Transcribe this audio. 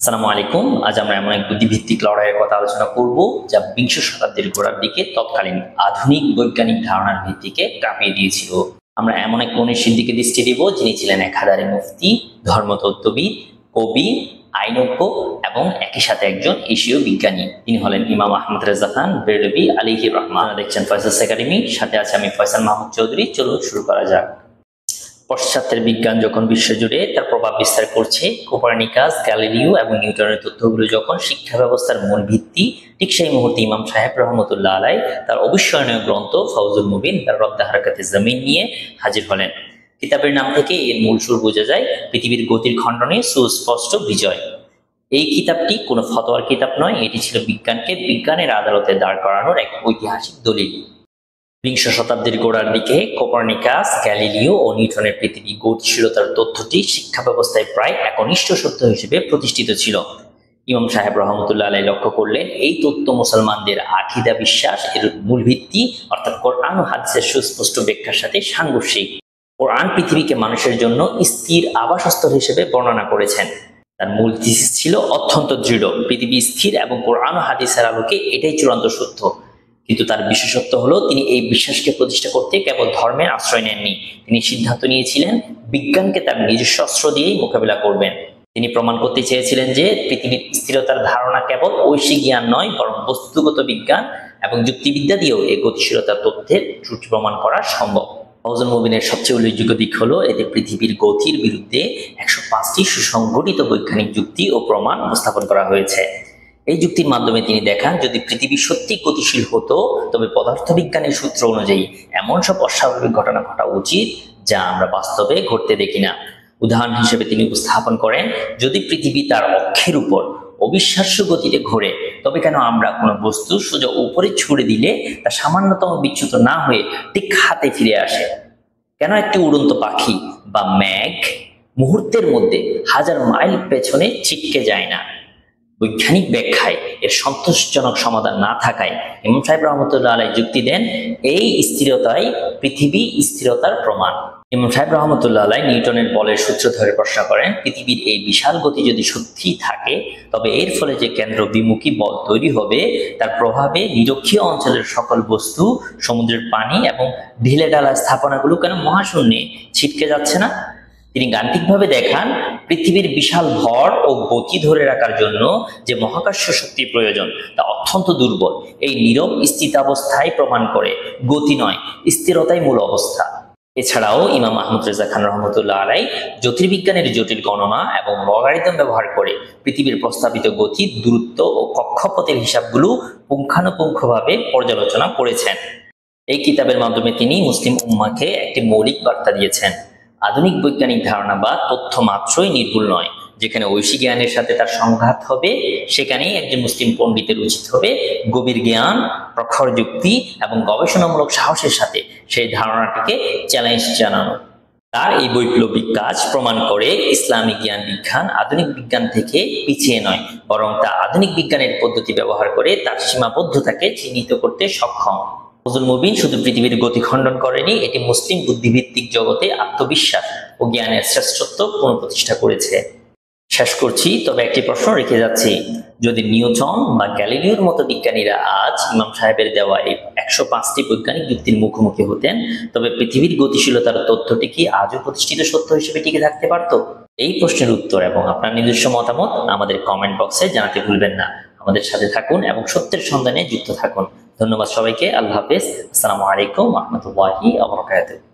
আসসালামু আলাইকুম। আজ আমরা এমন এক বুদ্ধিভিত্তিক লড়াইয়ের কথা আলোচনা করব যা বিংশ শতাব্দীর গোড়ার দিকে তৎকালীন আধুনিক বৈজ্ঞানিক ধারণার ভিত্তিকে কাঁপিয়ে দিয়েছিল। আমরা এমন এক মনীষীর দিকে দৃষ্টি দিব যিনি ছিলেন একাধারে মুফতি, ধর্মতত্ত্ববিদ, কবি, আইনজ্ঞ এবং একই সাথে একজন এশীয় বিজ্ঞানী। তিনি হলেন ইমাম আহমদ রেজা খান বেরলভী আলাইহির রহমান। দেখছেন ফয়সালস একাডেমি, সাথে আছে আমি ফয়সাল মাহমুদ চৌধুরী। চলুন শুরু করা যাক। পাশ্চাত্যের বিজ্ঞান যখন বিশ্বজুড়ে তার প্রভাব বিস্তার করছে, কোপার্নিকাস, গ্যালিলিও এবং নিউটনের তথ্যগুলো যখন শিক্ষা ব্যবস্থার মূল ভিত্তি, ঠিক সেই মুহূর্তে ইমাম সাহেব রহমতুল্লাহ আলাই তার অবিস্মরণীয় গ্রন্থ ফাউজুল মুবিন তার রদ্দে হারাকাতে জমিন নিয়ে হাজির হলেন। কিতাবের নাম থেকে এর মূল সুর বোঝা যায়, পৃথিবীর গতির খণ্ডনে সুস্পষ্ট বিজয়। এই কিতাবটি কোনো ফতোয়ার কিতাব নয়, এটি ছিল বিজ্ঞানকে বিজ্ঞানের আদালতে দাঁড় করানোর এক ঐতিহাসিক দলিল। বিংশ শতাব্দীর গোড়ার দিকে কোপার্নিকাস, গ্যালিলিও ও নিউটনের পৃথিবী গতিশীলতার তথ্যটি শিক্ষা ব্যবস্থায় প্রায় একনিষ্ঠ সত্য হিসেবে প্রতিষ্ঠিত ছিল। ইমাম সাহেব রহমতুল্লাহ আলাই লক্ষ্য করলেন, এই তথ্য মুসলমানদের আকিদা বিশ্বাস এর মূল ভিত্তি অর্থাৎ কোরআন ও হাদিসের সুস্পষ্ট ব্যাখ্যার সাথে সাংঘর্ষিক। কোরআন পৃথিবীকে মানুষের জন্য স্থির আবাসস্থল হিসেবে বর্ণনা করেছেন। তার মূল থিসিস ছিল অত্যন্ত দৃঢ়, পৃথিবী স্থির এবং কোরআন ও হাদিসের আলোকে এটাই চূড়ান্ত সত্য। কিন্তু তার বিশেষত্ব হলো তিনি এই বিশ্বাসকে প্রতিষ্ঠা করতে কেবল ধর্মের আশ্রয় নেননি। তিনি সিদ্ধান্ত নিয়েছিলেন বিজ্ঞানকে তার নিজস্ব অস্ত্র দিয়েই মোকাবিলা করবেন। তিনি প্রমাণ করতে চেয়েছিলেন যে পৃথিবীর স্থিরতার ধারণা কেবল ঐশিক জ্ঞান নয়, বরং বস্তুগত বিজ্ঞান এবং যুক্তিবিদ্যা দিয়েও এই গতিশীলতার তথ্যের ত্রুটি প্রমাণ করা সম্ভব। ফাউজুল মুবিনের সবচেয়ে উল্লেখযোগ্য দিক হলো এতে পৃথিবীর গতির বিরুদ্ধে 105টি সুসংগঠিত বৈজ্ঞানিক যুক্তি ও প্রমাণ উপস্থাপন করা হয়েছে। এই যুক্তির মাধ্যমে তিনি দেখান, যদি পৃথিবী সত্যি গতিশীল হতো তবে পদার্থবিজ্ঞানের সূত্র অনুযায়ী এমন সব অস্বাভাবিক ঘটনা ঘটা উচিত যা আমরা বাস্তবে ঘটতে দেখি না। উদাহরণ হিসেবে তিনি উপস্থাপন করেন, যদি পৃথিবী তার অক্ষের উপর অবিশ্বাস্য গতিতে ঘোরে, তবে কেন আমরা কোনো বস্তু সোজা উপরে ছুড়ে দিলে তা সামান্যতম বিচ্যুত না হয়ে ঠিক হাতে ফিরে আসে? কেন একটি উড়ন্ত পাখি বা মেঘ মুহূর্তের মধ্যে হাজার মাইল পেছনে ছিটকে যায় না? বৈজ্ঞানিক ব্যাখ্যায় এর সন্তোষজনক সমাধান না থাকায় ইমাম সাহেব রহমতুল্লাহ আলাই যুক্তি দেন, এই স্থিরতাই পৃথিবী স্থিরতার প্রমাণ। ইমাম সাহেব রহমতুল্লাহ আলাই নিউটনের বলের সূত্র ধরে প্রশ্ন করেন, পৃথিবীর এই বিশাল গতি যদি সত্যি থাকে, তবে এর ফলে যে কেন্দ্র বিমুখী বল তৈরি হবে তার প্রভাবে নিরক্ষীয় অঞ্চলের সকল বস্তু, সমুদ্রের পানি এবং ঢিলে ঢালা স্থাপনাগুলো কেন মহাশূন্যে ছিটকে যাচ্ছে না? তিনি গাণিতিকভাবে দেখান, পৃথিবীর বিশাল ভর ও গতি ধরে রাখার জন্য যে মহাকর্ষ শক্তি প্রয়োজন তা অত্যন্ত দুর্বল। এই নীরব স্থিতাবস্থায় প্রমাণ করে গতি নয়, স্থিরতাই মূল অবস্থা। এছাড়াও ইমাম আহমদ রেজা খান রহমতুল্লাহ আলাই জ্যোতির্বিজ্ঞানের জটিল গণনা এবং লগারিদম ব্যবহার করে পৃথিবীর প্রস্তাবিত গতি, দূরত্ব ও কক্ষপথের হিসাবগুলো পুঙ্খানুপুঙ্খভাবে পর্যালোচনা করেছেন। এই কিতাবের মাধ্যমে তিনি মুসলিম উম্মাহকে একটি মৌলিক বার্তা দিয়েছেন, আধুনিক বৈজ্ঞানিক ধারণা বা তথ্য মাত্রই নির্ভুল নয়। যেখানে ঐশী জ্ঞানের সাথে তার সংঘাত হবে, সেখানেই একজন মুসলিম পণ্ডিতের উচিত হবে গভীর জ্ঞান, প্রখর যুক্তি এবং গবেষণামূলক সাহসের সাথে সেই ধারণাটিকে চ্যালেঞ্জ জানানো। তার এই বৈপ্লবিক কাজ প্রমাণ করে ইসলামিক জ্ঞান বিজ্ঞান আধুনিক বিজ্ঞান থেকে পিছিয়ে নয়, বরং তা আধুনিক বিজ্ঞানের পদ্ধতি ব্যবহার করে তার সীমাবদ্ধতাকে চিহ্নিত করতে সক্ষম। ফাউজুল মুবিন শুধু পৃথিবীর গতি খণ্ডন করেনি, এটি মুসলিম বুদ্ধিভিত্তিক জগতে আত্মবিশ্বাস ও জ্ঞানের শ্রেষ্ঠত্ব পুনঃপ্রতিষ্ঠা করেছে। শেষ করছি, তবে একটি প্রশ্ন রেখে যাচ্ছি, যদি নিউটন বা গ্যালিলিওর মতো বিজ্ঞানীরা আজ ইমাম সাহেবের দেওয়া এই 105টি বৈজ্ঞানিক যুক্তির মুখোমুখি হতেন, তবে পৃথিবীর গতিশীলতার তথ্যটি কি আজও প্রতিষ্ঠিত সত্য হিসেবে টিকে থাকতে পারত? এই প্রশ্নের উত্তর এবং আপনার নিজস্ব মতামত আমাদের কমেন্ট বক্সে জানাতে ভুলবেন না। আমাদের সাথে থাকুন এবং সত্যের সন্ধানে যুক্ত থাকুন। ধন্যবাদ সবাইকে। আল্লাহ হাফেজ। আসসালামু আলাইকুম ওয়া রাহমাতুল্লাহি ওয়া বারাকাতুহু।